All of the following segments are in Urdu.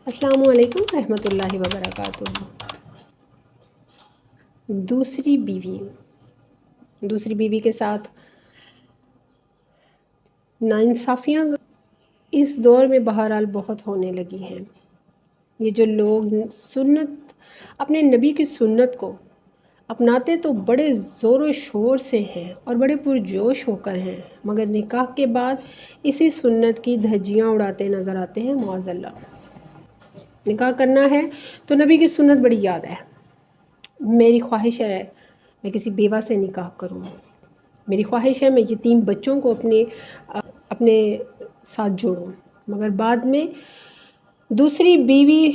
السلام علیکم ورحمۃ اللہ وبرکاتہ۔ دوسری بیوی کے ساتھ ناانصافیاں اس دور میں بہرحال بہت ہونے لگی ہیں۔ یہ جو لوگ اپنے نبی کی سنت کو اپناتے تو بڑے زور و شور سے ہیں اور بڑے پرجوش ہو کر ہیں، مگر نکاح کے بعد اسی سنت کی دھجیاں اڑاتے نظر آتے ہیں۔ معاذ اللہ، نکاح کرنا ہے تو نبی کی سنت بڑی یاد ہے۔ میری خواہش ہے میں کسی بیوہ سے نکاح کروں، میری خواہش ہے میں یتیم بچوں کو اپنے ساتھ جوڑوں، مگر بعد میں دوسری بیوی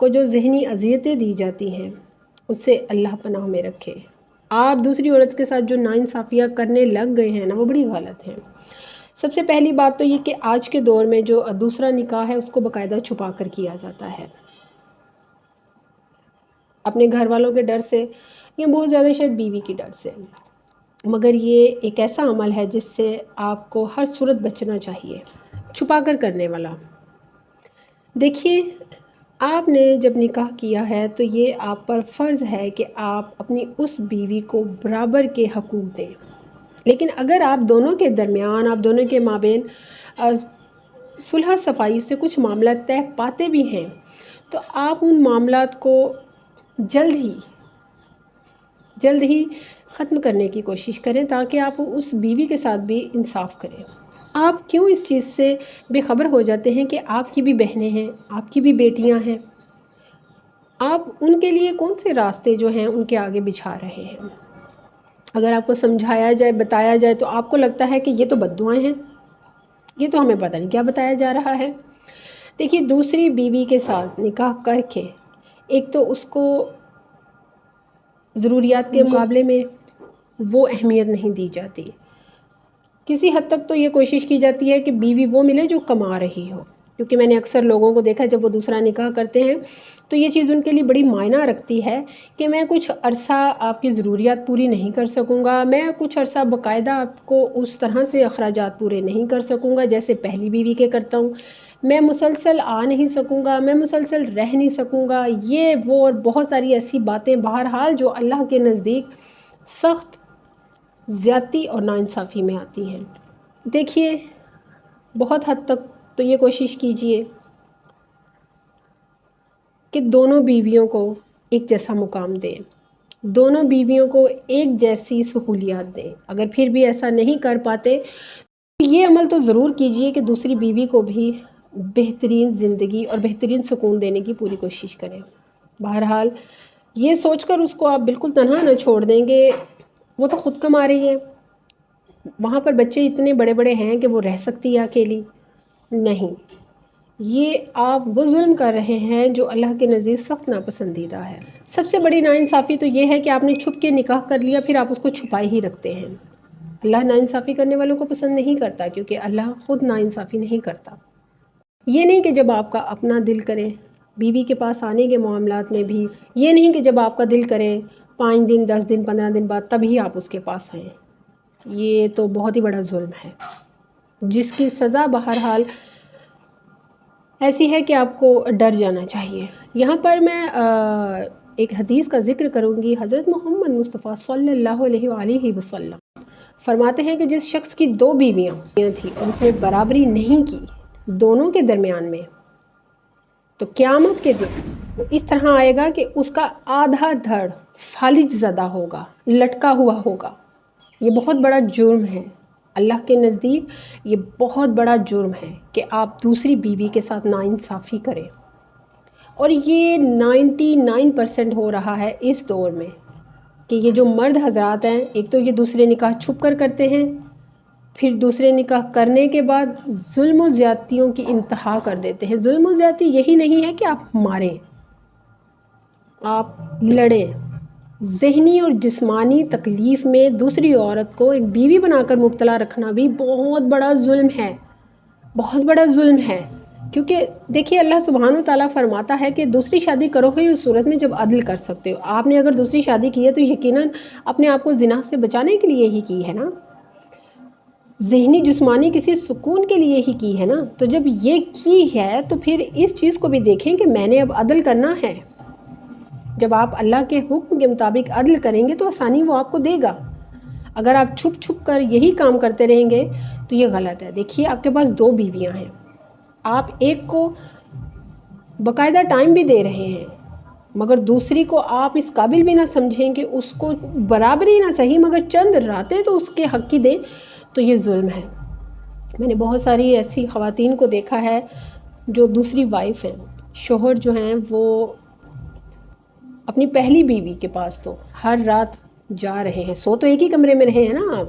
کو جو ذہنی اذیتیں دی جاتی ہیں اس سے اللہ پناہ میں رکھے۔ آپ دوسری عورت کے ساتھ جو ناانصافیاں کرنے لگ گئے ہیں نا، وہ بڑی غلط ہیں۔ سب سے پہلی بات تو یہ کہ آج کے دور میں جو دوسرا نکاح ہے اس کو باقاعدہ چھپا کر کیا جاتا ہے، اپنے گھر والوں کے ڈر سے یا بہت زیادہ شاید بیوی کی ڈر سے، مگر یہ ایک ایسا عمل ہے جس سے آپ کو ہر صورت بچنا چاہیے، چھپا کر کرنے والا۔ دیکھیے، آپ نے جب نکاح کیا ہے تو یہ آپ پر فرض ہے کہ آپ اپنی اس بیوی کو برابر کے حقوق دیں، لیکن اگر آپ دونوں کے درمیان، آپ دونوں کے مابین صلح صفائی سے کچھ معاملات طے پاتے بھی ہیں تو آپ ان معاملات کو جلد ہی ختم کرنے کی کوشش کریں تاکہ آپ اس بیوی کے ساتھ بھی انصاف کریں۔ آپ کیوں اس چیز سے بے خبر ہو جاتے ہیں کہ آپ کی بھی بہنیں ہیں، آپ کی بھی بیٹیاں ہیں؟ آپ ان کے لیے کون سے راستے جو ہیں ان کے آگے بچھا رہے ہیں؟ اگر آپ کو سمجھایا جائے، بتایا جائے تو آپ کو لگتا ہے کہ یہ تو بد دعائیں ہیں، یہ تو ہمیں پتہ نہیں کیا بتایا جا رہا ہے۔ دیکھیے، دوسری بیوی کے ساتھ نکاح کر کے ایک تو اس کو ضروریات کے مقابلے میں وہ اہمیت نہیں دی جاتی، کسی حد تک تو یہ کوشش کی جاتی ہے کہ بیوی وہ ملے جو کما رہی ہو، کیونکہ میں نے اکثر لوگوں کو دیکھا جب وہ دوسرا نکاح کرتے ہیں تو یہ چیز ان کے لیے بڑی معنی رکھتی ہے کہ میں کچھ عرصہ آپ کی ضروریات پوری نہیں کر سکوں گا، میں کچھ عرصہ باقاعدہ آپ کو اس طرح سے اخراجات پورے نہیں کر سکوں گا جیسے پہلی بیوی کے کرتا ہوں، میں مسلسل آ نہیں سکوں گا، میں مسلسل رہ نہیں سکوں گا، یہ وہ اور بہت ساری ایسی باتیں بہرحال جو اللہ کے نزدیک سخت زیادتی اور ناانصافی میں آتی ہیں۔ دیکھیے، بہت حد تک تو یہ کوشش کیجئے کہ دونوں بیویوں کو ایک جیسا مقام دیں، دونوں بیویوں کو ایک جیسی سہولیات دیں۔ اگر پھر بھی ایسا نہیں کر پاتے تو یہ عمل تو ضرور کیجئے کہ دوسری بیوی کو بھی بہترین زندگی اور بہترین سکون دینے کی پوری کوشش کریں۔ بہرحال یہ سوچ کر اس کو آپ بالکل تنہا نہ چھوڑ دیں گے، وہ تو خود کما رہی ہے، وہاں پر بچے اتنے بڑے بڑے ہیں کہ وہ رہ سکتی ہے اکیلی، نہیں، یہ آپ وہ ظلم کر رہے ہیں جو اللہ کے نزدیک سخت ناپسندیدہ ہے۔ سب سے بڑی ناانصافی تو یہ ہے کہ آپ نے چھپ کے نکاح کر لیا، پھر آپ اس کو چھپائے ہی رکھتے ہیں۔ اللہ ناانصافی کرنے والوں کو پسند نہیں کرتا، کیونکہ اللہ خود ناانصافی نہیں کرتا۔ یہ نہیں کہ جب آپ کا اپنا دل کرے بیوی کے پاس آنے کے معاملات میں بھی، یہ نہیں کہ جب آپ کا دل کرے 5 دن 10 دن 15 دن بعد تبھی آپ اس کے پاس آئیں، یہ تو بہت ہی بڑا ظلم ہے جس کی سزا بہرحال ایسی ہے کہ آپ کو ڈر جانا چاہیے۔ یہاں پر میں ایک حدیث کا ذکر کروں گی۔ حضرت محمد مصطفیٰ صلی اللہ علیہ وآلہ وسلم فرماتے ہیں کہ جس شخص کی 2 بیویاں تھیں اور اس نے برابری نہیں کی دونوں کے درمیان میں، تو قیامت کے دن وہ اس طرح آئے گا کہ اس کا آدھا دھڑ فالج زدہ ہوگا، لٹکا ہوا ہوگا۔ یہ بہت بڑا جرم ہے اللہ کے نزدیک، یہ بہت بڑا جرم ہے کہ آپ دوسری بیوی کے ساتھ ناانصافی کریں، اور یہ 99% ہو رہا ہے اس دور میں کہ یہ جو مرد حضرات ہیں، ایک تو یہ دوسرے نکاح چھپ کر کرتے ہیں، پھر دوسرے نکاح کرنے کے بعد ظلم و زیادتیوں کی انتہا کر دیتے ہیں۔ ظلم و زیادتی یہی نہیں ہے کہ آپ ماریں، آپ لڑیں، ذہنی اور جسمانی تکلیف میں دوسری عورت کو ایک بیوی بنا کر مبتلا رکھنا بھی بہت بڑا ظلم ہے، بہت بڑا ظلم ہے۔ کیونکہ دیکھیے، اللہ سبحانہ وتعالیٰ فرماتا ہے کہ دوسری شادی کرو ہی اس صورت میں جب عدل کر سکتے ہو۔ آپ نے اگر دوسری شادی کی ہے تو یقیناً اپنے آپ کو زنا سے بچانے کے لیے ہی کی ہے نا۔ ذہنی جسمانی کسی سکون کے لیے ہی کی ہے نا، تو جب یہ کی ہے تو پھر اس چیز کو بھی دیکھیں کہ میں نے اب عدل کرنا ہے۔ جب آپ اللہ کے حکم کے مطابق عدل کریں گے تو آسانی وہ آپ کو دے گا۔ اگر آپ چھپ چھپ کر یہی کام کرتے رہیں گے تو یہ غلط ہے۔ دیکھیے آپ کے پاس 2 بیویاں ہیں، آپ ایک کو باقاعدہ ٹائم بھی دے رہے ہیں، مگر دوسری کو آپ اس قابل بھی نہ سمجھیں کہ اس کو برابری نہ صحیح مگر چند راتیں تو اس کے حق کی دیں، تو یہ ظلم ہے۔ میں نے بہت ساری ایسی خواتین کو دیکھا ہے جو دوسری وائف ہیں، شوہر جو ہیں وہ اپنی پہلی بیوی کے پاس تو ہر رات جا رہے ہیں، سو تو ایک ہی کمرے میں رہے ہیں نا آپ،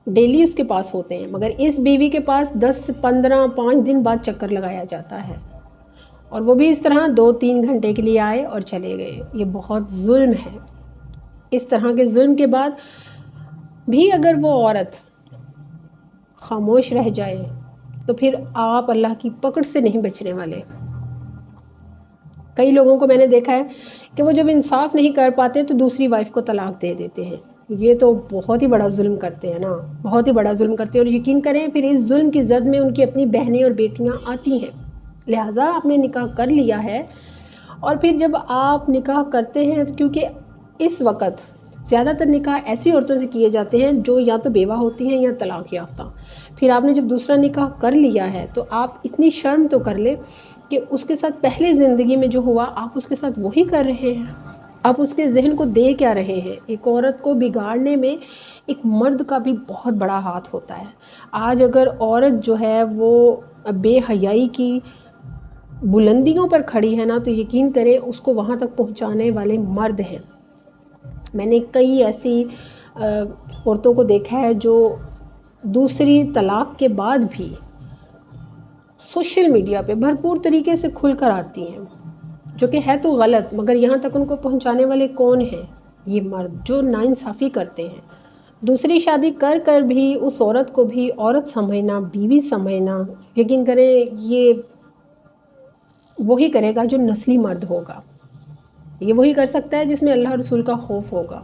ڈیلی اس کے پاس ہوتے ہیں، مگر اس بیوی کے پاس 10 15 5 دن بعد چکر لگایا جاتا ہے، اور وہ بھی اس طرح 2-3 گھنٹے کے لیے آئے اور چلے گئے۔ یہ بہت ظلم ہے۔ اس طرح کے ظلم کے بعد بھی اگر وہ عورت خاموش رہ جائے تو پھر آپ اللہ کی پکڑ سے نہیں بچنے والے۔ کئی لوگوں کو میں نے دیکھا ہے کہ وہ جب انصاف نہیں کر پاتے تو دوسری وائف کو طلاق دے دیتے ہیں۔ یہ تو بہت ہی بڑا ظلم کرتے ہیں نا، بہت ہی بڑا ظلم کرتے ہیں، اور یقین کریں پھر اس ظلم کی زد میں ان کی اپنی بہنیں اور بیٹیاں آتی ہیں۔ لہٰذا آپ نے نکاح کر لیا ہے، اور پھر جب آپ نکاح کرتے ہیں کیونکہ اس وقت زیادہ تر نکاح ایسی عورتوں سے کیے جاتے ہیں جو یا تو بیوہ ہوتی ہیں یا طلاق یافتہ، پھر آپ نے جب دوسرا نکاح کر لیا ہے تو آپ اتنی شرم تو کر لیں کہ اس کے ساتھ پہلے زندگی میں جو ہوا آپ اس کے ساتھ وہی کر رہے ہیں، آپ اس کے ذہن کو دے کیا رہے ہیں۔ ایک عورت کو بگاڑنے میں ایک مرد کا بھی بہت بڑا ہاتھ ہوتا ہے۔ آج اگر عورت جو ہے وہ بے حیائی کی بلندیوں پر کھڑی ہے نا، تو یقین کریں اس کو وہاں تک پہنچانے والے مرد ہیں۔ میں نے کئی ایسی عورتوں کو دیکھا ہے جو دوسری طلاق کے بعد بھی سوشل میڈیا پہ بھرپور طریقے سے کھل کر آتی ہیں، جو کہ ہے تو غلط، مگر یہاں تک ان کو پہنچانے والے کون ہیں؟ یہ مرد جو ناانصافی کرتے ہیں۔ دوسری شادی کر کر بھی اس عورت کو بھی عورت سمجھنا، بیوی سمجھنا، یقین کریں یہ وہی کرے گا جو نسلی مرد ہوگا۔ یہ وہی کر سکتا ہے جس میں اللہ رسول کا خوف ہوگا،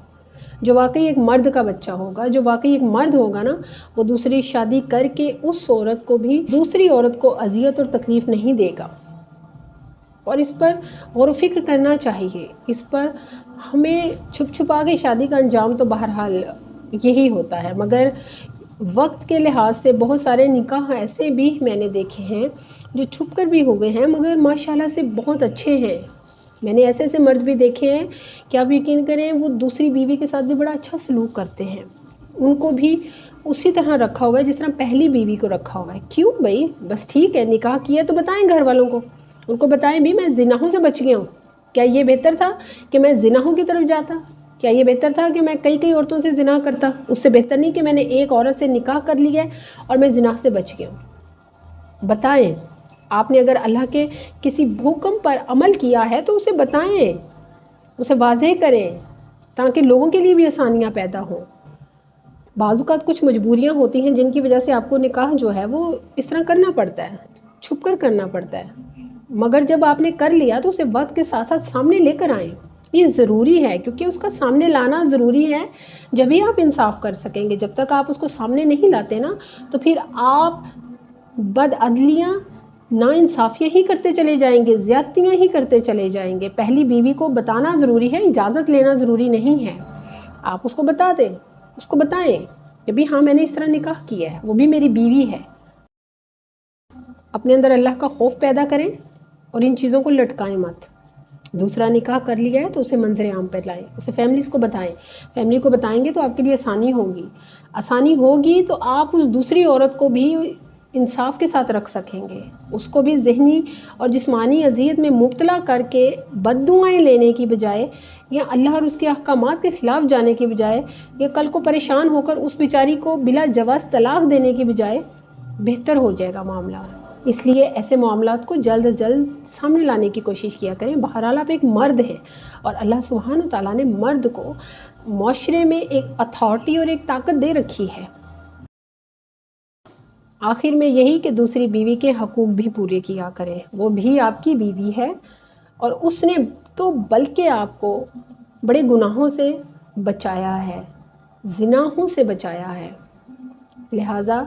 جو واقعی ایک مرد کا بچہ ہوگا، جو واقعی ایک مرد ہوگا نا، وہ دوسری شادی کر کے اس عورت کو بھی دوسری عورت کو اذیت اور تکلیف نہیں دے گا۔ اور اس پر غور و فکر کرنا چاہیے۔ اس پر ہمیں چھپ چھپا کے شادی کا انجام تو بہرحال یہی ہوتا ہے، مگر وقت کے لحاظ سے بہت سارے نکاح ایسے بھی میں نے دیکھے ہیں جو چھپ کر بھی ہوئے ہیں مگر ماشاءاللہ سے بہت اچھے ہیں۔ میں نے ایسے مرد بھی دیکھے ہیں کہ آپ یقین کریں وہ دوسری بیوی کے ساتھ بھی بڑا اچھا سلوک کرتے ہیں، ان کو بھی اسی طرح رکھا ہوا ہے جس طرح پہلی بیوی کو رکھا ہوا ہے۔ کیوں بھائی؟ بس ٹھیک ہے نکاح کیا تو بتائیں گھر والوں کو، ان کو بتائیں بھی میں زناحوں سے بچ گیا ہوں۔ کیا یہ بہتر تھا کہ میں زناحوں کی طرف جاتا؟ کیا یہ بہتر تھا کہ میں کئی عورتوں سے زنا کرتا؟ اس سے بہتر نہیں کہ میں نے ایک عورت سے نکاح کر لیا ہے اور میں زنا سے بچ گیا ہوں۔ بتائیں، آپ نے اگر اللہ کے کسی حکم پر عمل کیا ہے تو اسے بتائیں، اسے واضح کریں تاکہ لوگوں کے لیے بھی آسانیاں پیدا ہوں۔ بعض اوقات کچھ مجبوریاں ہوتی ہیں جن کی وجہ سے آپ کو نکاح جو ہے وہ اس طرح کرنا پڑتا ہے، چھپ کر کرنا پڑتا ہے، مگر جب آپ نے کر لیا تو اسے وقت کے ساتھ ساتھ سامنے لے کر آئیں۔ یہ ضروری ہے کیونکہ اس کا سامنے لانا ضروری ہے، جبھی آپ انصاف کر سکیں گے۔ جب تک آپ اس کو سامنے نہیں لاتے نا تو پھر آپ بدعدلیاں، ناانصافیاں ہی کرتے چلے جائیں گے، زیادتیاں ہی کرتے چلے جائیں گے۔ پہلی بیوی کو بتانا ضروری ہے، اجازت لینا ضروری نہیں ہے۔ آپ اس کو بتا دیں، اس کو بتائیں کہ بھی ہاں میں نے اس طرح نکاح کیا ہے، وہ بھی میری بیوی ہے۔ اپنے اندر اللہ کا خوف پیدا کریں اور ان چیزوں کو لٹکائیں مت۔ دوسرا نکاح کر لیا ہے تو اسے منظر عام پر لائیں، اسے فیملیز کو بتائیں۔ فیملی کو بتائیں گے تو آپ کے لیے آسانی ہوگی، آسانی ہوگی تو آپ اس دوسری عورت کو بھی انصاف کے ساتھ رکھ سکیں گے، اس کو بھی ذہنی اور جسمانی اذیت میں مبتلا کر کے بد دعائیں لینے کی بجائے یا اللہ اور اس کے احکامات کے خلاف جانے کی بجائے یا کل کو پریشان ہو کر اس بیچاری کو بلا جواز طلاق دینے کی بجائے بہتر ہو جائے گا معاملہ۔ اس لیے ایسے معاملات کو جلد از جلد سامنے لانے کی کوشش کیا کریں۔ بہرحال آپ ایک مرد ہیں اور اللہ سبحانہ وتعالیٰ نے مرد کو معاشرے میں ایک اتھارٹی اور ایک طاقت دے رکھی ہے۔ آخر میں یہی کہ دوسری بیوی کے حقوق بھی پورے کیا کریں، وہ بھی آپ کی بیوی ہے اور اس نے تو بلکہ آپ کو بڑے گناہوں سے بچایا ہے، زناحوں سے بچایا ہے۔ لہٰذا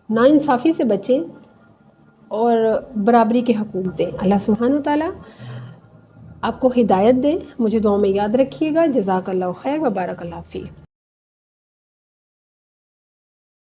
ناانصافی سے بچیں اور برابری کے حقوق دیں۔ اللہ سبحانہ و تعالیٰ آپ کو ہدایت دے۔ مجھے دعاؤں میں یاد رکھیے گا۔ جزاک اللہ خیر و بارک اللہ فیک۔